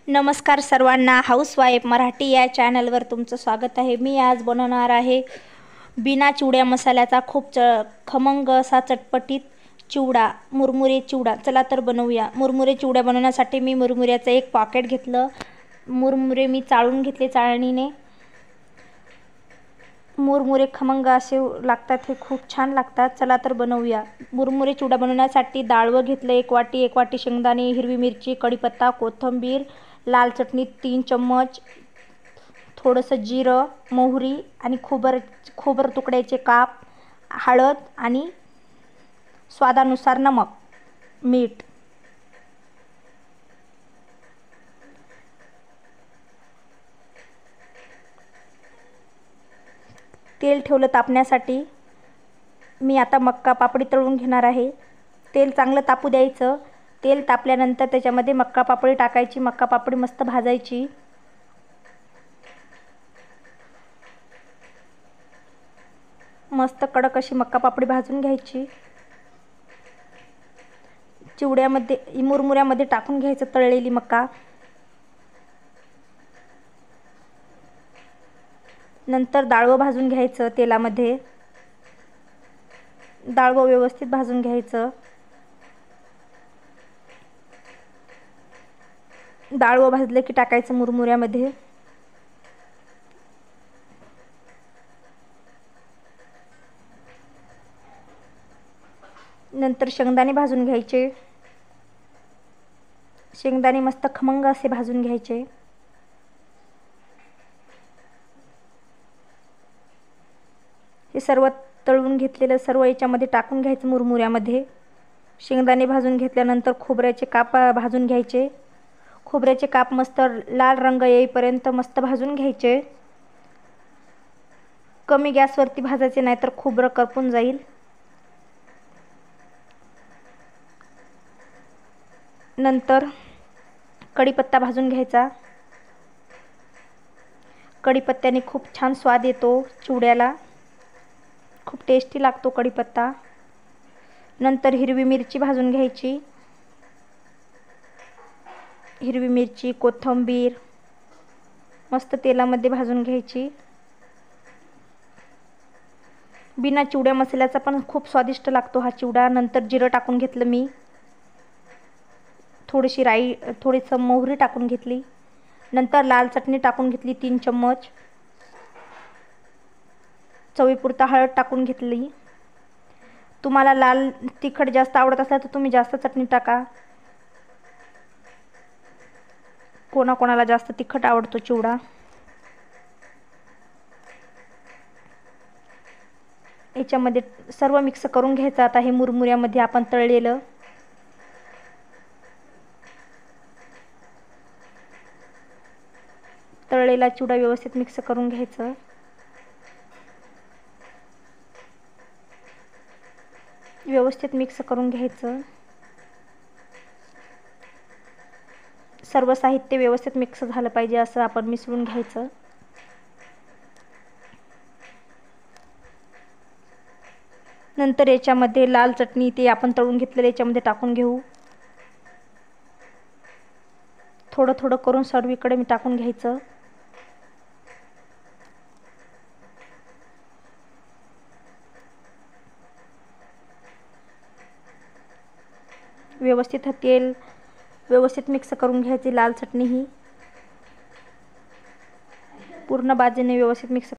नमस्कार सर्वांना, हाऊसवाईफ मराठी या चॅनलवर तुमचं स्वागत आहे। मी आज बनवणार आहे बिना चिवड्या मसाल्याचा खूप खमंग असा चटपटीत चिवडा, मुरमुरे चिवडा। चला तर बनवूया। मुरमुरे चिवडा बनवण्यासाठी मी मुरमुऱ्याचं एक पॉकेट घेतलं। मुरमुरे मी चाळून घेतले चाळणीने। मुरमुरे खमंग असे लागतात, हे खूप छान लागतात। चला तर बनवूया। मुरमुरे चिवडा बनवण्यासाठी डाळवं घेतलं 1 वाटी, 1 वाटी शेंगदाणे, हिरवी मिरची, कढीपत्ता, कोथिंबीर, लाल चटणी 3 चम्मच, थोडंसं जिरं, मोहरी आणि खोबर तुकड्याचे काप, हळद आणि स्वादानुसार नमक, मीठ। तेल ठेवलं तापण्यासाठी। मी आता मक्का पापडी तळून घेणार आहे। तेल चांगलं तापू द्यायचं। तेल तापल्यानंतर त्याच्यामध्ये मक्का पापडी टाकायची। मक्का पापडी मस्त भाजायची। मस्त कडक अशी मक्का पापडी भाजून घ्यायची। चिवड्यामध्ये मुरमुऱ्यामध्ये टाकून घ्यायचं तळलेली मक्का। नंतर डाळवं भाजून घ्यायचं तेलामध्ये। डाळवं व्यवस्थित भाजून घ्यायचं। डाळवं भाजलं की टाकायचं मुरमुऱ्यामध्ये। नंतर शेंगदाणे भाजून घ्यायचे। शेंगदाणे मस्त खमंग असे भाजून घ्यायचे। हे सर्व तळून घेतलेलं सर्व याच्यामध्ये टाकून घ्यायचं मुरमुऱ्यामध्ये। शेंगदाणे भाजून घेतल्यानंतर खोबऱ्याचे काप भाजून घ्यायचे। खोबऱ्याचे काप मस्त लाल रंग येईपर्यंत मस्त भाजून घ्यायचे। कमी गॅसवरती भाजायचे, नाहीतर खोबरं करपून जाईल। नंतर कढीपत्ता भाजून घ्यायचा। कढीपत्त्याने खूप छान स्वाद येतो चिवड्याला, खूप टेस्टी लागतो कढीपत्ता। नंतर हिरवी मिरची भाजून घ्यायची। हिरवी मिरची, कोथिंबीर मस्त तेलामध्ये भाजून घ्यायची। बिना चिवड्या मसाल्याचा पण खूप स्वादिष्ट लागतो हा चिवडा। नंतर जिरं टाकून घेतलं मी। थोडीशी राई, थोडीसं मोहरी टाकून घेतली। नंतर लाल चटणी टाकून घेतली 3 चम्मच। चवीपुरता हळद टाकून घेतली। तुम्हाला लाल तिखट जास्त आवडत असेल तर तुम्ही जास्त चटणी टाका। कोणाकोणाला जास्त तिखट आवडतो चिवडा। याच्यामध्ये सर्व मिक्स करून घ्यायचं। आता हे मुरमुऱ्यामध्ये आपण तळलेलं तळलेला चिवडा व्यवस्थित मिक्स करून घ्यायचं। व्यवस्थित मिक्स करून घ्यायचं। सर्व साहित्य व्यवस्थित मिक्स झालं पाहिजे असं आपण मिसळून घ्यायचं। नंतर याच्यामध्ये लाल चटणी ते आपण तळून घेतलेलं याच्यामध्ये टाकून घेऊ। थोडं थोडं करून सर्वीकडे मी टाकून घ्यायचं। व्यवस्थित तेल व्यवस्थित मिक्स करून घ्यायची। लाल चटणी ही पूर्ण बाजूने व्यवस्थित मिक्स